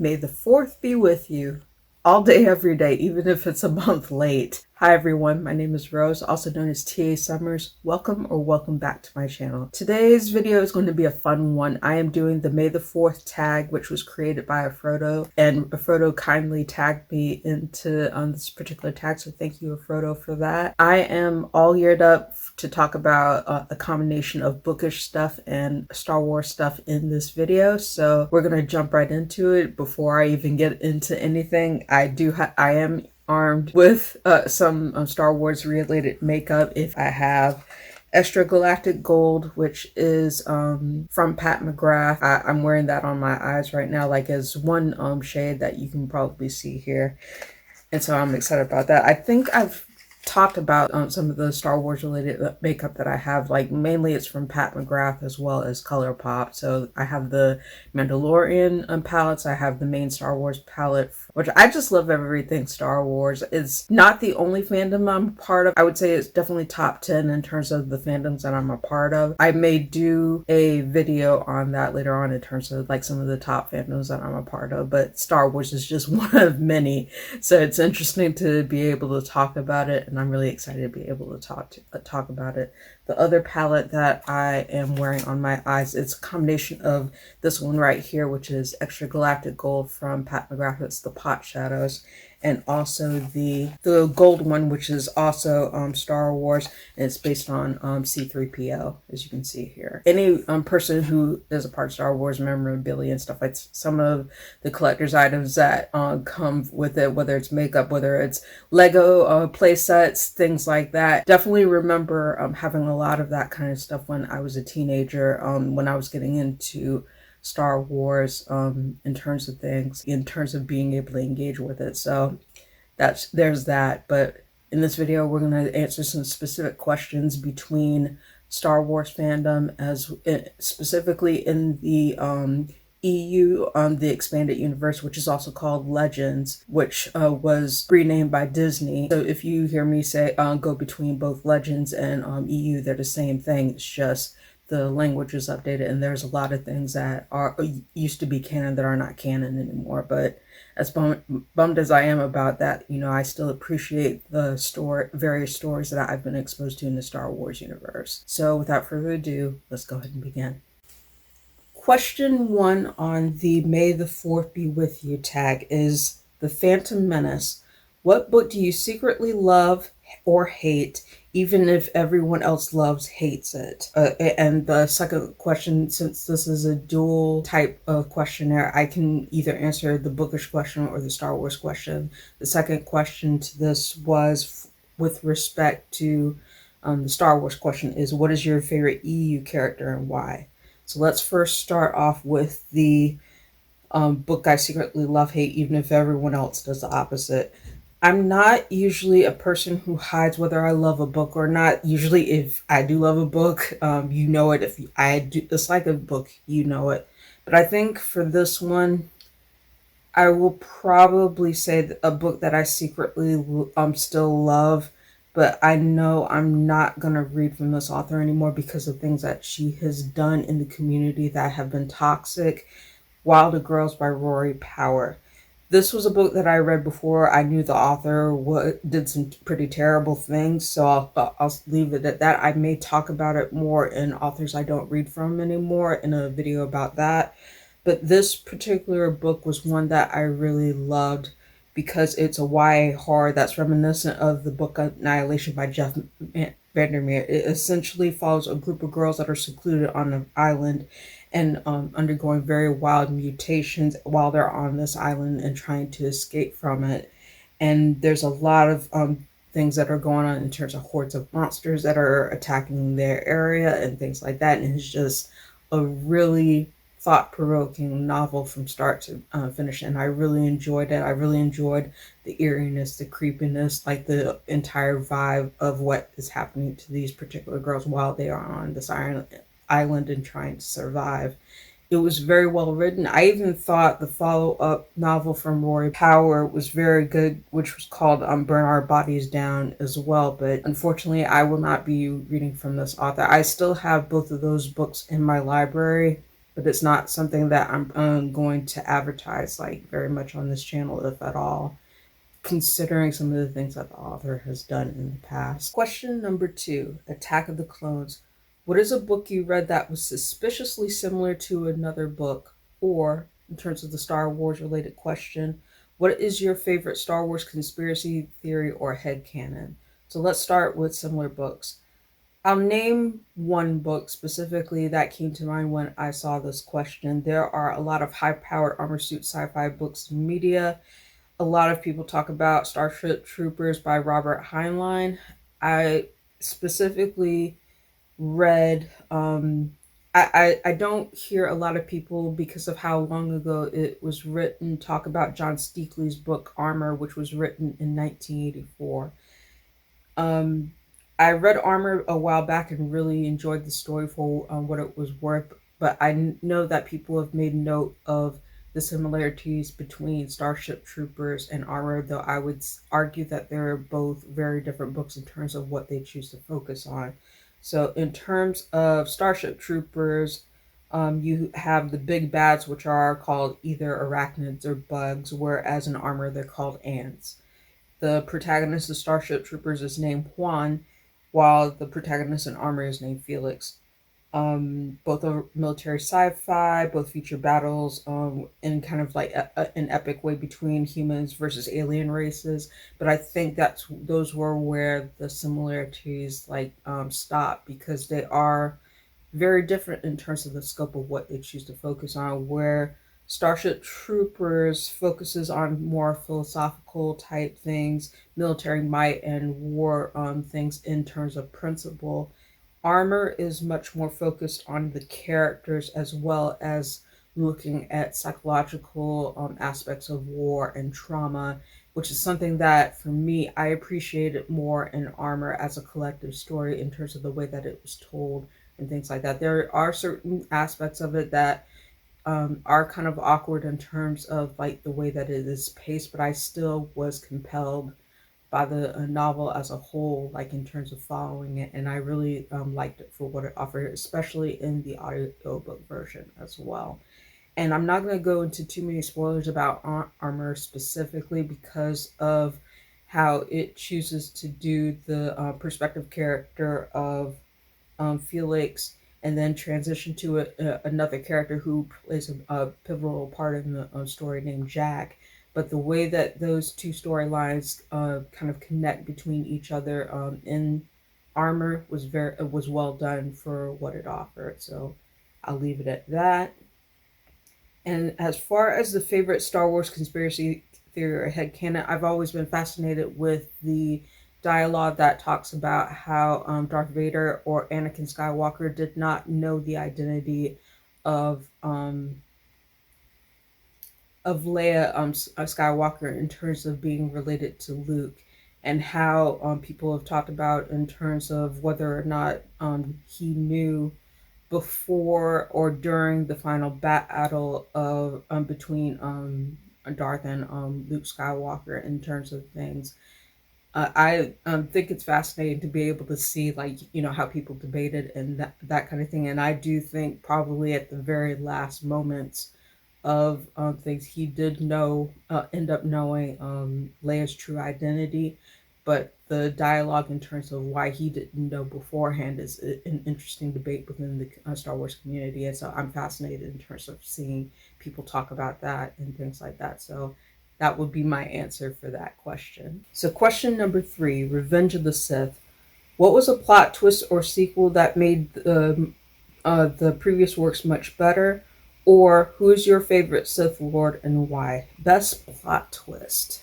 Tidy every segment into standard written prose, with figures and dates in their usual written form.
May the 4th be with you all day, every day, even if it's a month late. Hi everyone, my name is Rose, also known as TA Summers. Welcome back to my channel. Today's video is going to be a fun one. I am doing the May the 4th tag, which was created by Afrodo, and Afrodo kindly tagged me into this particular tag, so thank you Afrodo for that. I am all geared up to talk about a combination of bookish stuff and Star Wars stuff in this video, so we're gonna jump right into it. Before I even get into anything, I am armed with some Star Wars related makeup. If I have Extra Galactic Gold, which is from Pat McGrath. I'm wearing that on my eyes right now, like as one shade that you can probably see here. And so I'm excited about that. I think I've talked about some of the Star Wars related makeup that I have, like mainly it's from Pat McGrath as well as ColourPop. So I have the Mandalorian palettes, I have the main Star Wars palette, which I just love everything Star Wars. It's not the only fandom I'm a part of. I would say it's definitely top 10 in terms of the fandoms that I'm a part of. I may do a video on that later on in terms of like some of the top fandoms that I'm a part of, but Star Wars is just one of many. So it's interesting to be able to talk about it, and I'm really excited to be able to talk about it. The other palette that I am wearing on my eyes, it's a combination of this one right here, which is Extra Galactic Gold from Pat McGrath. It's the Pot Shadows, and also the gold one, which is also Star Wars, and it's based on C3PO, as you can see here. Any person who is a part of Star Wars memorabilia and stuff, like some of the collector's items that come with it, whether it's makeup, whether it's Lego play sets, things like that. Definitely remember having a lot of that kind of stuff when I was a teenager, when I was getting into Star Wars, in terms of things, in terms of being able to engage with it. So there's that. But in this video, we're going to answer some specific questions between Star Wars fandom, as specifically in the EU, the expanded universe, which is also called Legends, which was renamed by Disney. So if you hear me say go between both Legends and EU, they're the same thing. It's just the language is updated, and there's a lot of things that are used to be canon that are not canon anymore. But as bummed as I am about that, you know, I still appreciate the various stories that I've been exposed to in the Star Wars universe. So without further ado, let's go ahead and begin. Question 1 on the May the 4th be with you tag is The Phantom Menace. What book do you secretly love or hate, even if everyone else hates it? And the second question, since this is a dual type of questionnaire, I can either answer the bookish question or the Star Wars question. The second question to this was with respect to the Star Wars question is, what is your favorite EU character and why? So let's first start off with the book I secretly love, hate, even if everyone else does the opposite. I'm not usually a person who hides whether I love a book or not. Usually if I do love a book, you know it. If I do dislike a book, you know it. But I think for this one, I will probably say that a book that I secretly still love, but I know I'm not going to read from this author anymore because of things that she has done in the community that have been toxic. Wilder Girls by Rory Power. This was a book that I read before I knew the author did some pretty terrible things, so I'll leave it at that. I may talk about it more in authors I don't read from anymore in a video about that. But this particular book was one that I really loved because it's a YA horror that's reminiscent of the book Annihilation by Jeff Vandermeer. It essentially follows a group of girls that are secluded on an island and undergoing very wild mutations while they're on this island and trying to escape from it. And there's a lot of things that are going on in terms of hordes of monsters that are attacking their area and things like that. And it's just a really thought-provoking novel from start to finish, and I really enjoyed it. I really enjoyed the eeriness, the creepiness, like the entire vibe of what is happening to these particular girls while they are on this island and trying to survive. It was very well written. I even thought the follow-up novel from Rory Power was very good, which was called Burn Our Bodies Down as well. But unfortunately, I will not be reading from this author. I still have both of those books in my library, but it's not something that I'm going to advertise like very much on this channel, if at all, considering some of the things that the author has done in the past. Question number 2, Attack of the Clones. What is a book you read that was suspiciously similar to another book? Or, in terms of the Star Wars related question, what is your favorite Star Wars conspiracy theory or headcanon? So let's start with similar books. I'll name one book specifically that came to mind when I saw this question. There are a lot of high-powered armor suit sci-fi books in media. A lot of people talk about Starship Troopers by Robert Heinlein. I specifically read, I don't hear a lot of people, because of how long ago it was written, talk about John Steakley's book Armor, which was written in 1984. Um, I read Armor a while back and really enjoyed the story for what it was worth, but I know that people have made note of the similarities between Starship Troopers and Armor, though I would argue that they're both very different books in terms of what they choose to focus on. So, in terms of Starship Troopers, you have the big bads, which are called either arachnids or bugs, whereas in Armor they're called ants. The protagonist of Starship Troopers is named Juan, while the protagonist in Armor is named Felix. Both are military sci-fi, both feature battles in kind of like an epic way between humans versus alien races. But I think those were where the similarities stop, because they are very different in terms of the scope of what they choose to focus on, where Starship Troopers focuses on more philosophical type things, military might and war things in terms of principle. Armor is much more focused on the characters, as well as looking at psychological aspects of war and trauma, which is something that for me I appreciated more in Armor as a collective story in terms of the way that it was told and things like that. There are certain aspects of it that are kind of awkward in terms of like the way that it is paced, but I still was compelled by the novel as a whole, like in terms of following it, and I really liked it for what it offered, especially in the audiobook version as well. And I'm not going to go into too many spoilers about Armor specifically, because of how it chooses to do the perspective character of Felix, and then transition to another character who plays a pivotal part in the story, named Jack. But the way that those two storylines kind of connect between each other in Armor was well done for what it offered. So I'll leave it at that. And as far as the favorite Star Wars conspiracy theory or headcanon, I've always been fascinated with the dialogue that talks about how Darth Vader or Anakin Skywalker did not know the identity of Leia Skywalker in terms of being related to Luke, and how people have talked about in terms of whether or not he knew before or during the final battle of between Darth and Luke Skywalker in terms of things. I think it's fascinating to be able to see, like, how people debated and that kind of thing. And I do think probably at the very last moments of things, he did end up knowing Leia's true identity. But the dialogue in terms of why he didn't know beforehand is an interesting debate within the Star Wars community. And so I'm fascinated in terms of seeing people talk about that and things like that. So that would be my answer for that question. So question number 3, Revenge of the Sith. What was a plot twist or sequel that made the previous works much better? Or who is your favorite Sith Lord and why? Best plot twist.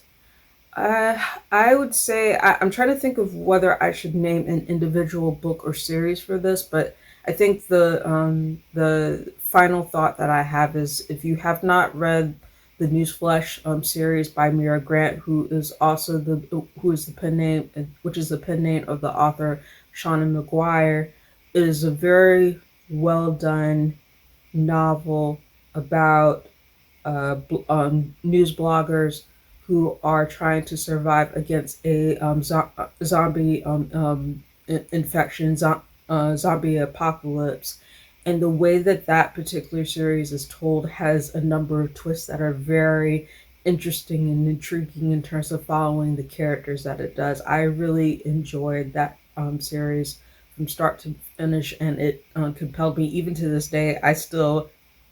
I would say I'm trying to think of whether I should name an individual book or series for this, but I think the final thought that I have is, if you have not read the Newsflesh series by Mira Grant, who is the pen name, which is the pen name of the author Shauna McGuire, it is a very well done novel about news bloggers who are trying to survive against a zombie infection, zombie apocalypse. And the way that that particular series is told has a number of twists that are very interesting and intriguing in terms of following the characters that it does. I really enjoyed that series from start to finish, and it compelled me. Even to this day, I still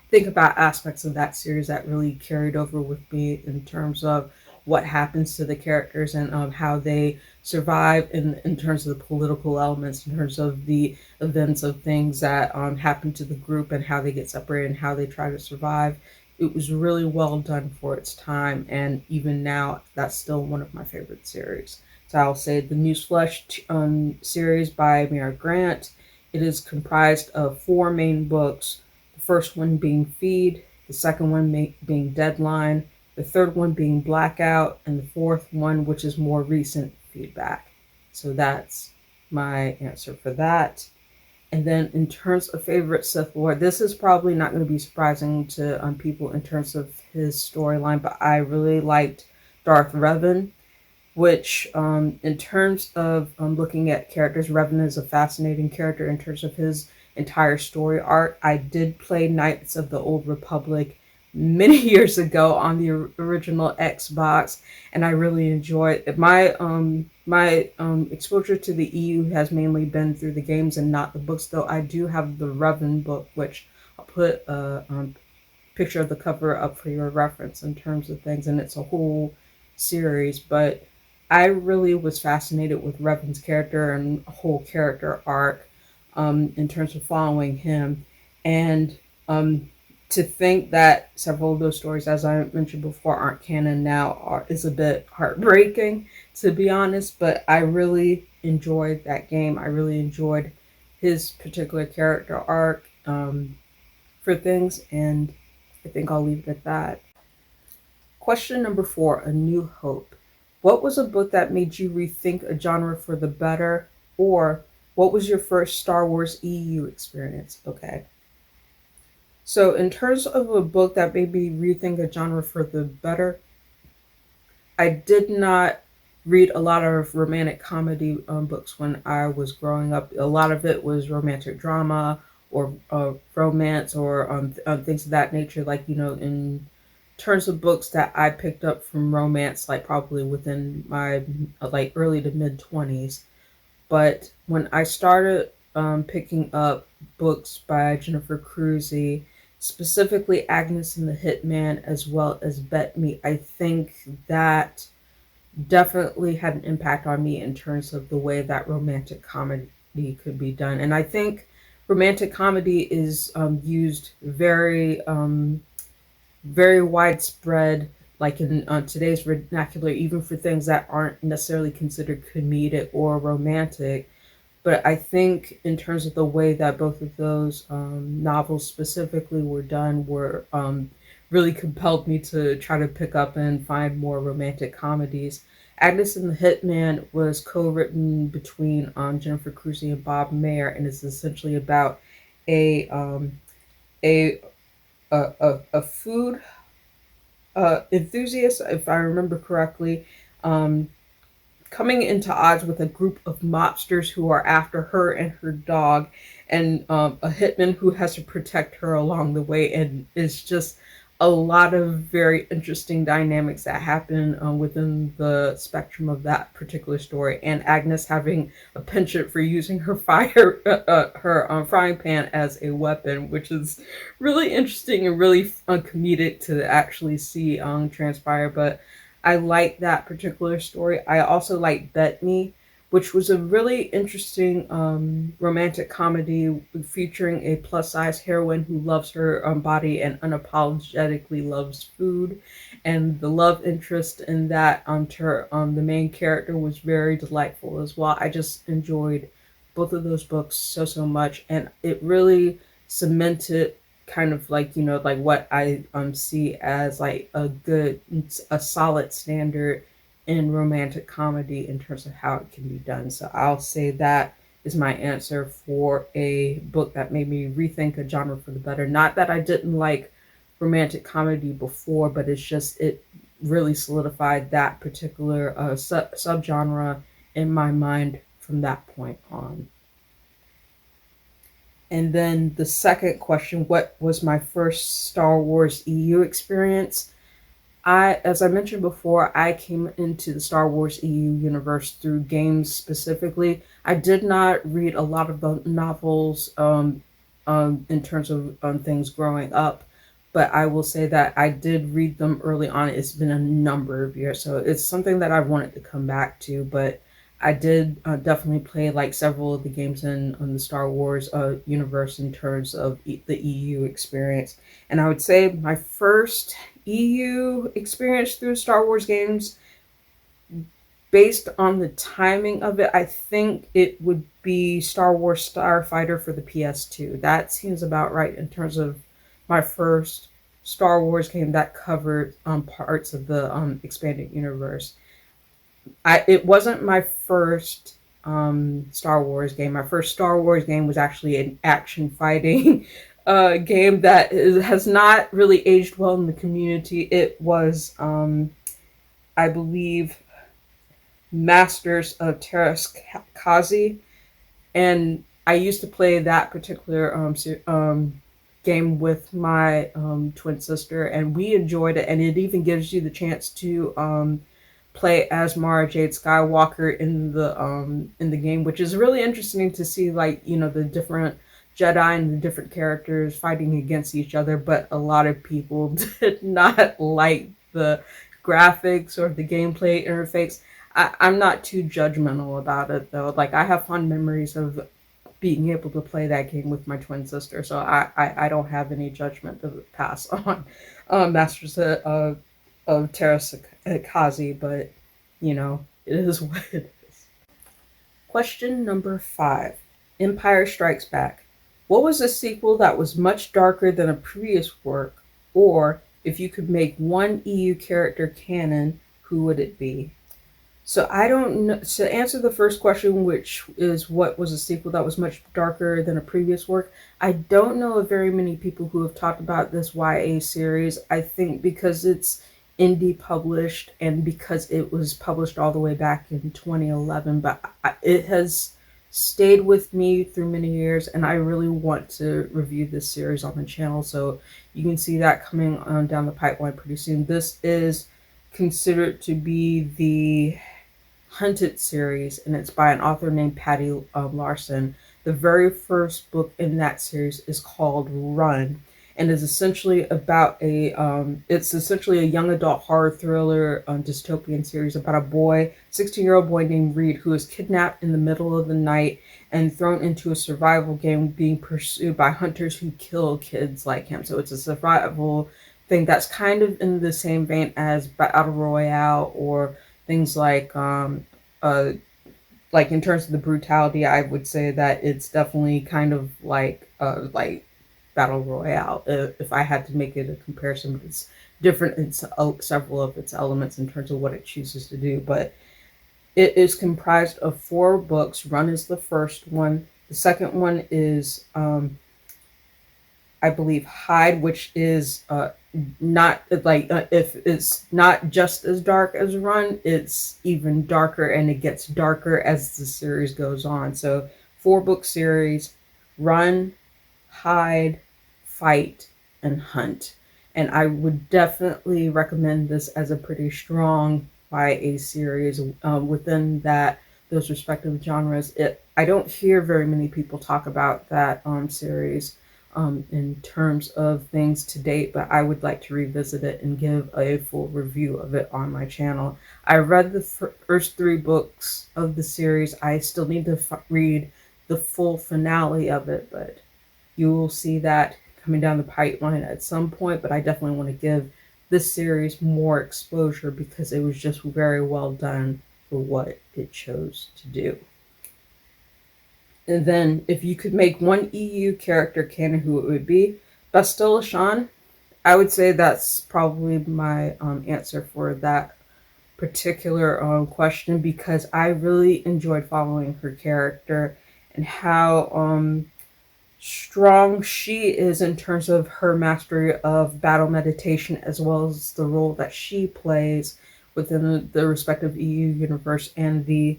think about aspects of that series that really carried over with me in terms of what happens to the characters and how they survive in terms of the political elements, in terms of the events of things that happen to the group and how they get separated and how they try to survive. It was really well done for its time, and even now, that's still one of my favorite series. So I'll say the Newsflesh series by Mira Grant. It is comprised of four main books. The first one being Feed, the second one being Deadline, the third one being Blackout, and the fourth one, which is more recent, Feedback. So that's my answer for that. And then in terms of favorite Sith Lord, this is probably not going to be surprising to people in terms of his storyline, but I really liked Darth Revan, which in terms of looking at characters, Revan is a fascinating character in terms of his entire story arc. I did play Knights of the Old Republic many years ago on the original Xbox, and I really enjoyed it. My exposure to the EU has mainly been through the games and not the books, though I do have the Revan book, which I'll put a picture of the cover up for your reference in terms of things, and it's a whole series. But I really was fascinated with Revan's character and whole character arc in terms of following him. And to think that several of those stories, as I mentioned before, aren't canon now is a bit heartbreaking, to be honest. But I really enjoyed that game. I really enjoyed his particular character arc for things, and I think I'll leave it at that. Question number 4, A New Hope. What was a book that made you rethink a genre for the better? Or what was your first Star Wars EU experience? Okay. So in terms of a book that made me rethink a genre for the better, I did not read a lot of romantic comedy books when I was growing up. A lot of it was romantic drama or romance or things of that nature. Like, in terms of books that I picked up from romance, like probably within my like early to mid 20s. But when I started picking up books by Jennifer Cruzy, specifically Agnes and the Hitman, as well as Bet Me, I think that definitely had an impact on me in terms of the way that romantic comedy could be done. And I think romantic comedy is used very widespread, like in today's vernacular, even for things that aren't necessarily considered comedic or romantic. But I think in terms of the way that both of those novels specifically were done, were really compelled me to try to pick up and find more romantic comedies. Agnes and the Hitman was co-written between Jennifer Cruzy and Bob Mayer, and is essentially about a a a food enthusiast, if I remember correctly, um, coming into odds with a group of mobsters who are after her and her dog, and a hitman who has to protect her along the way. And it's just a lot of very interesting dynamics that happen within the spectrum of that particular story. And Agnes having a penchant for using her her frying pan as a weapon, which is really interesting and really comedic to actually see transpire. But I like that particular story. I also like Bet Me, which was a really interesting romantic comedy featuring a plus size heroine who loves her body and unapologetically loves food. And the love interest in that the main character was very delightful as well. I just enjoyed both of those books so much, and it really cemented kind of like like what I see as like a solid standard in romantic comedy in terms of how it can be done. So I'll say that is my answer for a book that made me rethink a genre for the better. Not that I didn't like romantic comedy before, but it's just it really solidified that particular subgenre in my mind from that point on. And then the second question, what was my first Star Wars EU experience? As I mentioned before, I came into the Star Wars EU universe through games specifically. I did not read a lot of the novels in terms of things growing up, but I will say that I did read them early on. It's been a number of years, so it's something that I've wanted to come back to. But I did definitely play like several of the games in the Star Wars universe in terms of the EU experience. And I would say my first EU experience through Star Wars games, based on the timing of it, I think it would be Star Wars Starfighter for the PS2. That seems about right in terms of my first Star Wars game that covered parts of the expanded universe. It wasn't my first Star Wars game. My first Star Wars game was actually an action fighting game that has not really aged well in the community. It was, I believe, Masters of Terras Kazi, and I used to play that particular game with my twin sister, and we enjoyed it. And it even gives you the chance to play as Mara Jade Skywalker in the game, which is really interesting to see, like, you know, the different Jedi and the different characters fighting against each other. But a lot of people did not like the graphics or the gameplay interface. I'm not too judgmental about it though. Like, I have fond memories of being able to play that game with my twin sister, so I don't have any judgment to pass on Masters of Terras Kazi, but you know, it is what it is. Question number 5. Empire Strikes Back. What was a sequel that was much darker than a previous work? Or if you could make one EU character canon, who would it be? So I don't know. To answer the first question, which is what was a sequel that was much darker than a previous work, I don't know of very many people who have talked about this YA series. I think because it's indie published and because it was published all the way back in 2011, but it has stayed with me through many years, and I really want to review this series on the channel. So you can see that coming on down the pipeline pretty soon. This is considered to be the Hunted series, and it's by an author named Patty Larson. The very first book in that series is called Run, and is essentially about it's essentially a young adult horror thriller dystopian series about a boy, 16-year-old boy named Reed, who is kidnapped in the middle of the night and thrown into a survival game being pursued by hunters who kill kids like him. So it's a survival thing that's kind of in the same vein as Battle Royale or things like in terms of the brutality. I would say that it's definitely kind of like Battle Royale, if I had to make it a comparison. But it's different in several of its elements in terms of what it chooses to do. But it is comprised of 4 books. Run is the first one. The second one is I believe Hide, which is not like if it's not just as dark as Run, it's even darker, and it gets darker as the series goes on. So 4-book series: Run, Hide, Fight, and Hunt. And I would definitely recommend this as a pretty strong YA series within those respective genres. I don't hear very many people talk about that series in terms of things to date, but I would like to revisit it and give a full review of it on my channel. I read the first 3 books of the series. I still need to read the full finale of it, but you will see that coming down the pipeline at some point. But I definitely want to give this series more exposure because it was just very well done for what it chose to do. And then, if you could make one EU character canon, who it would be? Bastila Shan. I would say that's probably my answer for that particular question, because I really enjoyed following her character and how strong she is in terms of her mastery of battle meditation, as well as the role that she plays within the respective EU universe and the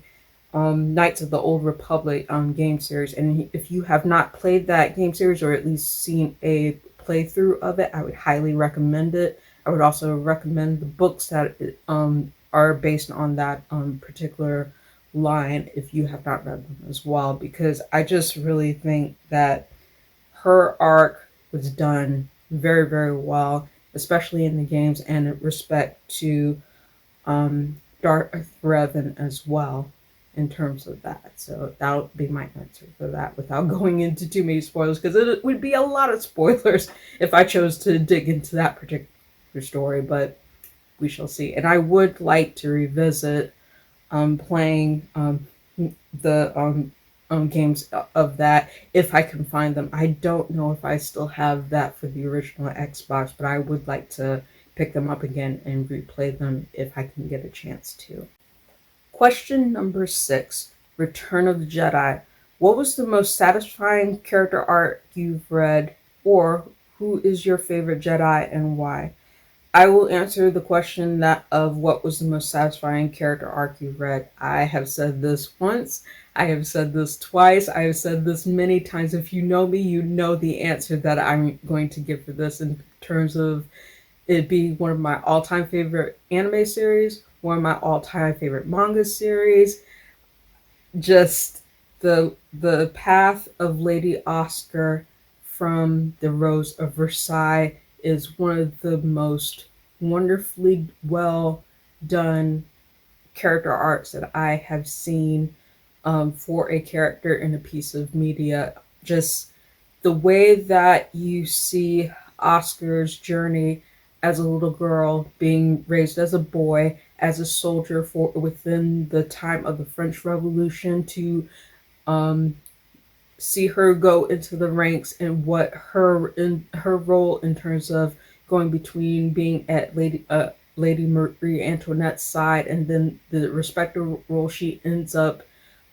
Knights of the Old Republic game series. And if you have not played that game series or at least seen a playthrough of it, I would highly recommend it. I would also recommend the books that are based on that particular line if you have not read them as well, because I just really think that her arc was done very, very well, especially in the games, and in respect to Darth Revan as well in terms of that. So that'll be my answer for that without going into too many spoilers, because it would be a lot of spoilers if I chose to dig into that particular story, but we shall see. And I would like to revisit playing the games of that if I can find them. I don't know if I still have that for the original Xbox, but I would like to pick them up again and replay them if I can get a chance to. Question number 6, Return of the Jedi. What was the most satisfying character arc you've read, or who is your favorite Jedi and why? I will answer the question that of what was the most satisfying character arc you've read. I have said this once. I have said this twice. I have said this many times. If you know me, you know the answer that I'm going to give for this in terms of it being one of my all-time favorite anime series, one of my all-time favorite manga series. Just the path of Lady Oscar from the Rose of Versailles is one of the most wonderfully well done character arcs that I have seen for a character in a piece of media. Just the way that you see Oscar's journey as a little girl, being raised as a boy, as a soldier for within the time of the French Revolution, to um, see her go into the ranks and what her role in terms of going between being at Lady Marie Antoinette's side and then the respective role she ends up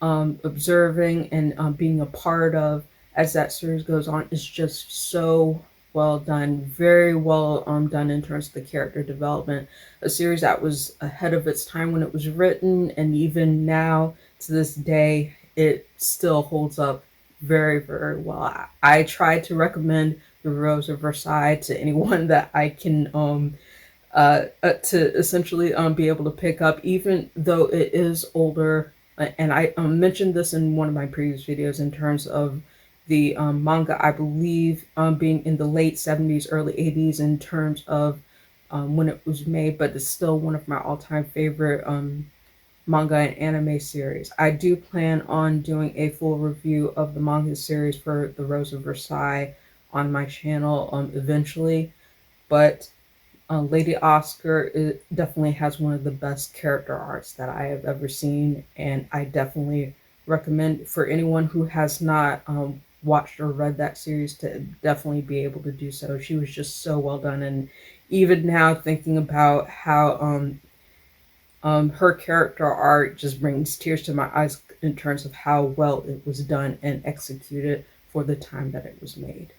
observing and being a part of as that series goes on is just so well done, very well done in terms of the character development. A series that was ahead of its time when it was written, and even now to this day, it still holds up very, very well. I try to recommend The Rose of Versailles to anyone that I can to essentially be able to pick up, even though it is older. And I mentioned this in one of my previous videos in terms of the manga, I believe, being in the late 70s, early 80s in terms of when it was made, but it's still one of my all-time favorite manga and anime series. I do plan on doing a full review of the manga series for The Rose of Versailles on my channel eventually, but Lady Oscar definitely has one of the best character arcs that I have ever seen, and I definitely recommend for anyone who has not watched or read that series to definitely be able to do so. She was just so well done, and even now thinking about how her character arc just brings tears to my eyes in terms of how well it was done and executed for the time that it was made.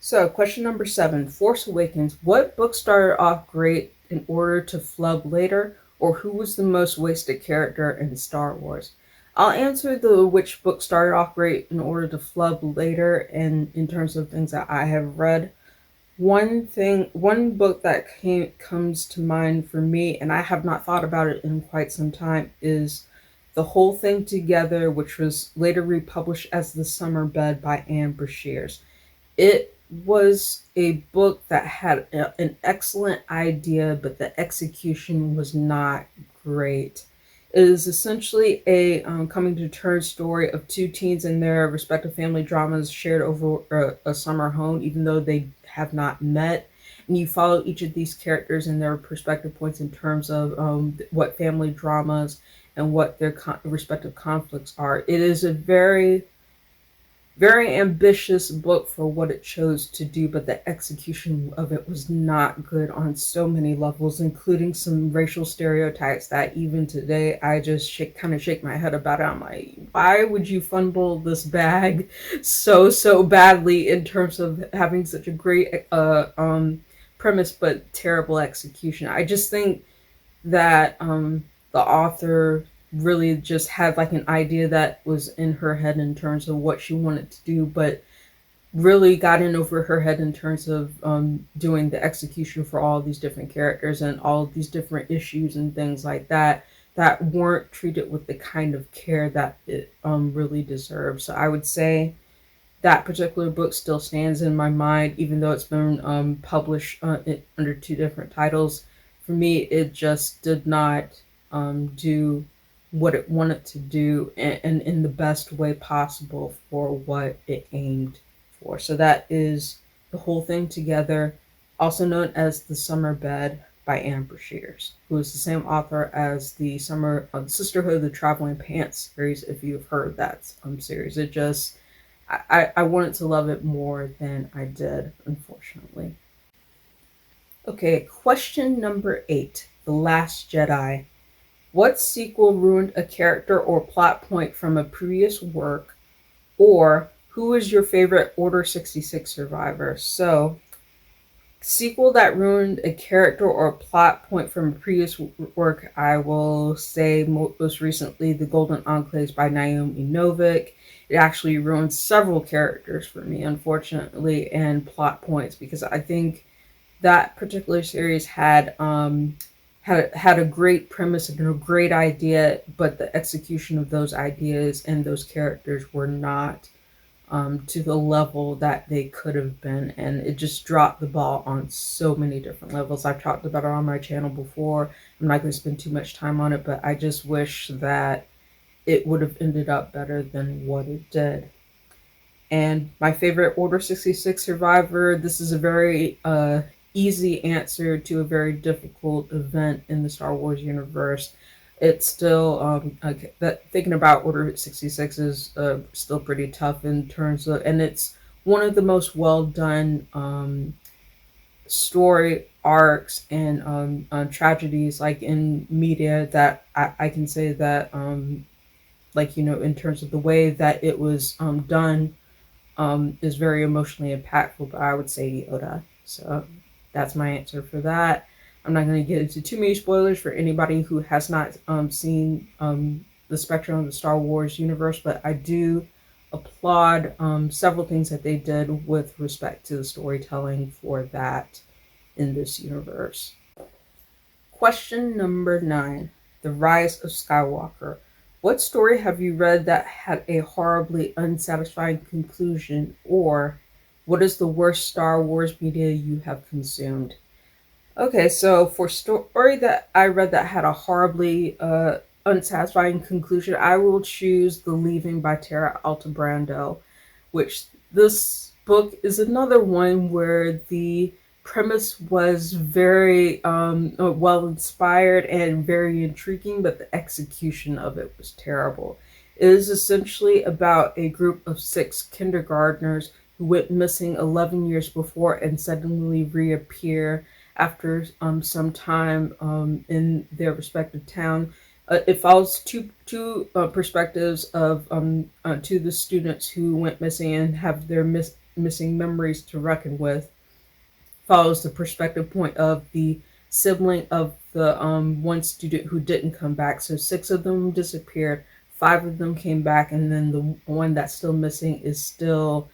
So, question number 7, Force Awakens. What book started off great in order to flub later, or who was the most wasted character in Star Wars? I'll answer the which book started off great in order to flub later, and in terms of things that I have read. One book that comes to mind for me, and I have not thought about it in quite some time, is The Whole Thing Together, which was later republished as The Summer Bed by Anne Brashears. It was a book that had an excellent idea, but the execution was not great. It is essentially a coming to terms story of two teens and their respective family dramas shared over a summer home, even though they have not met. And you follow each of these characters and their perspective points in terms of what family dramas and what their respective conflicts are. It is a very very ambitious book for what it chose to do, but the execution of it was not good on so many levels, including some racial stereotypes that even today I just kind of shake my head about it. I'm like, why would you fumble this bag so badly in terms of having such a great premise but terrible execution? I just think that the author really just had like an idea that was in her head in terms of what she wanted to do, but really got in over her head in terms of doing the execution for all these different characters and all of these different issues and things like that that weren't treated with the kind of care that it really deserves. So I would say that particular book still stands in my mind, even though it's been published under two different titles. For me, it just did not do what it wanted to do, and in the best way possible for what it aimed for. So that is The Whole Thing Together, also known as The Summer Bed by Amber Shears, who is the same author as the Sisterhood of the Traveling Pants series. If you've heard that series, it just I wanted to love it more than I did, unfortunately. Okay, question number 8, The Last Jedi. What sequel ruined a character or plot point from a previous work? Or who is your favorite Order 66 survivor? So, sequel that ruined a character or a plot point from a previous work, I will say most recently The Golden Enclaves by Naomi Novik. It actually ruined several characters for me, unfortunately, and plot points, because I think that particular series had a great premise and a great idea, but the execution of those ideas and those characters were not to the level that they could have been, and it just dropped the ball on so many different levels. I've talked about it on my channel before. I'm not going to spend too much time on it, but I just wish that it would have ended up better than what it did. And my favorite Order 66 survivor, this is a very easy answer to a very difficult event in the Star Wars universe. It's still, thinking about Order 66 is still pretty tough in terms of, and it's one of the most well done story arcs and tragedies like in media that I can say that, like, you know, in terms of the way that it was done, is very emotionally impactful, but I would say Yoda. So that's my answer for that. I'm not going to get into too many spoilers for anybody who has not seen the spectrum of the Star Wars universe, but I do applaud several things that they did with respect to the storytelling for that in this universe. Question number 9, The Rise of Skywalker. What story have you read that had a horribly unsatisfying conclusion? Or what is the worst Star Wars media you have consumed? Okay, so for story that I read that had a horribly unsatisfying conclusion, I will choose The Leaving by Tara Altebrando, which this book is another one where the premise was very well inspired and very intriguing, but the execution of it was terrible. It is essentially about a group of 6 kindergartners who went missing 11 years before and suddenly reappear after some time in their respective town. It follows two perspectives of to the students who went missing and have their missing memories to reckon with. Follows the perspective point of the sibling of the one student who didn't come back. So 6 of them disappeared, 5 of them came back, and then the one that's still missing is still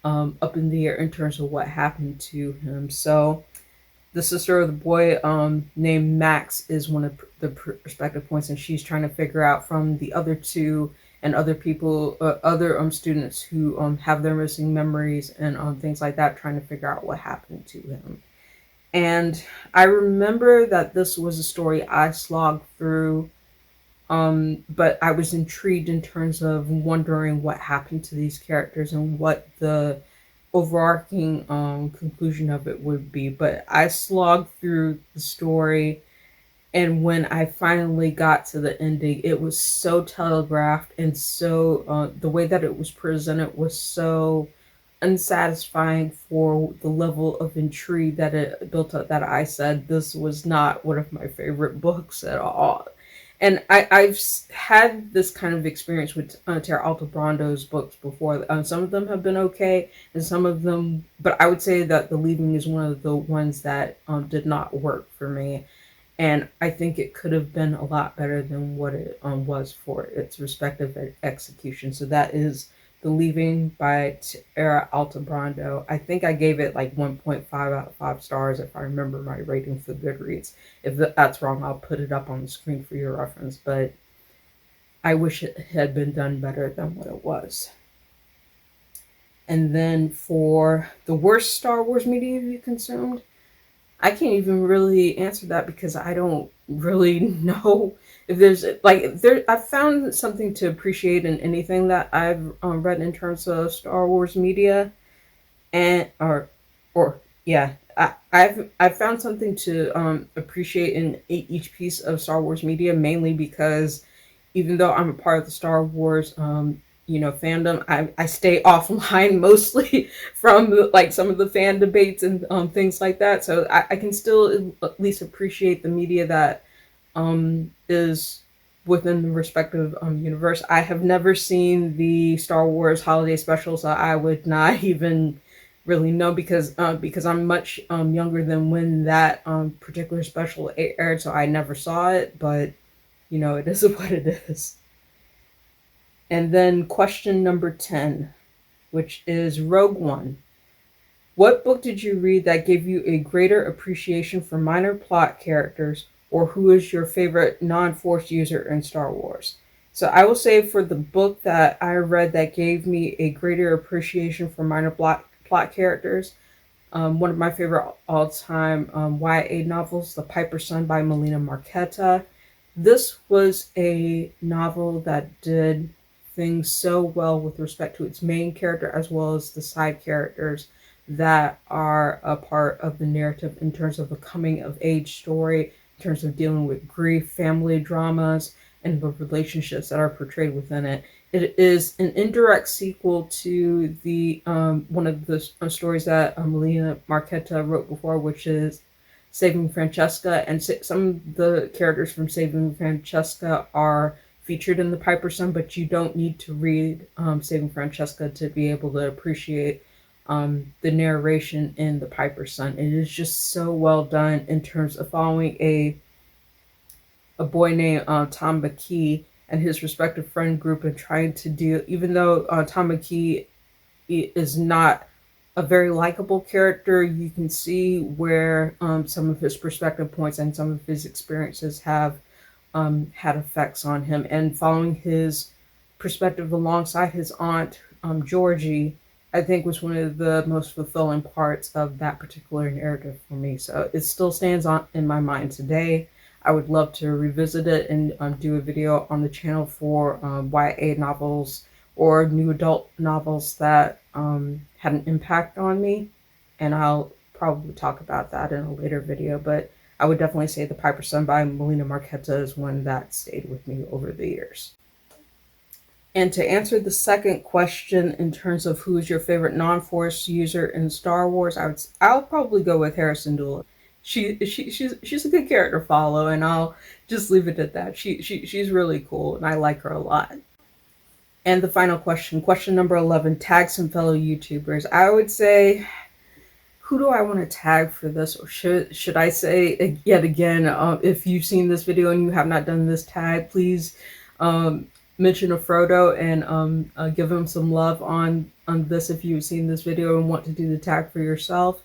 up in the air in terms of what happened to him. So the sister of the boy named Max is one of the perspective points, and she's trying to figure out from the other 2 and other people, other students who have their missing memories and things like that, trying to figure out what happened to him. And I remember that this was a story I slogged through, but I was intrigued in terms of wondering what happened to these characters and what the overarching conclusion of it would be. But I slogged through the story, and when I finally got to the ending, it was so telegraphed, and so the way that it was presented was so unsatisfying for the level of intrigue that it built up, that I said this was not one of my favorite books at all. And I've had this kind of experience with Tara Altobrando's books before. Some of them have been okay, and some of them, but I would say that The Leaving is one of the ones that did not work for me. and I think it could have been a lot better than what it was for its respective execution. So that is The Leaving by Tara Altebrando. I think I gave it like 1.5 out of 5 stars if I remember my rating for Goodreads. If that's wrong, I'll put it up on the screen for your reference, but I wish it had been done better than what it was. And then for the worst Star Wars media you consumed, I can't even really answer that because I don't really know if there's like there. I've found something to appreciate in anything that I've read in terms of Star Wars media, and or yeah, I've found something to appreciate in each piece of Star Wars media, mainly because even though I'm a part of the Star Wars fandom, I stay offline mostly from like some of the fan debates and things like that. So I can still at least appreciate the media that is within the respective universe. I have never seen the Star Wars holiday special, so I would not even really know because I'm much younger than when that particular special aired, so I never saw it. But it is what it is. And then question number 10, which is Rogue One. What book did you read that gave you a greater appreciation for minor plot characters, or who is your favorite non-Force user in Star Wars? So I will say for the book that I read that gave me a greater appreciation for minor plot characters, one of my favorite all-time YA novels, The Piper's Son by Melina Marchetta. This was a novel that did things so well with respect to its main character as well as the side characters that are a part of the narrative in terms of a coming of age story, in terms of dealing with grief, family dramas, and the relationships that are portrayed within it. It is an indirect sequel to the one of the stories that Melina Marchetta wrote before, which is Saving Francesca, and some of the characters from Saving Francesca are featured in The Piper's Son, but you don't need to read Saving Francesca to be able to appreciate the narration in The Piper's Son. It is just so well done in terms of following a boy named Tom McKee and his respective friend group and trying to deal, even though Tom McKee is not a very likable character, you can see where some of his perspective points and some of his experiences have had effects on him. And following his perspective alongside his aunt, Georgie, I think was one of the most fulfilling parts of that particular narrative for me. So it still stands on in my mind today. I would love to revisit it and do a video on the channel for YA novels or new adult novels that had an impact on me. And I'll probably talk about that in a later video. But I would definitely say The Piper's Son by Melina Marchetta is one that stayed with me over the years. And to answer the second question in terms of who is your favorite non-Force user in Star Wars, I'll probably go with Hera Syndulla. She's a good character to follow, and I'll just leave it at that. She's really cool, and I like her a lot. And the final question number 11, tag some fellow YouTubers. I would say, who do I want to tag for this? Or should I say yet again, if you've seen this video and you have not done this tag, please mention a Frodo and give him some love on this if you've seen this video and want to do the tag for yourself.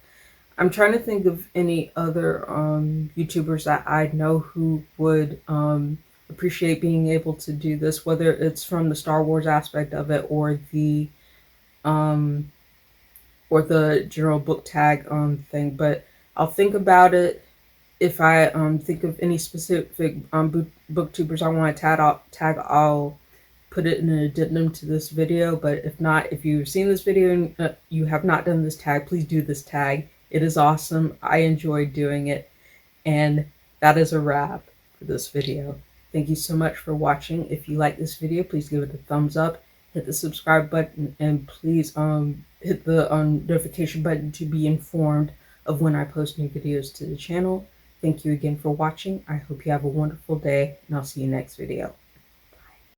I'm trying to think of any other YouTubers that I know who would appreciate being able to do this, whether it's from the Star Wars aspect of it or the general book tag thing. But I'll think about it. If I think of any specific booktubers I want to tag, I'll put it in an addendum to this video. But if not, if you've seen this video and you have not done this tag, please do this tag. It is awesome. I enjoy doing it. And that is a wrap for this video. Thank you so much for watching. If you like this video, please give it a thumbs up, hit the subscribe button, and please hit the notification button to be informed of when I post new videos to the channel. Thank you again for watching. I hope you have a wonderful day, and I'll see you next video.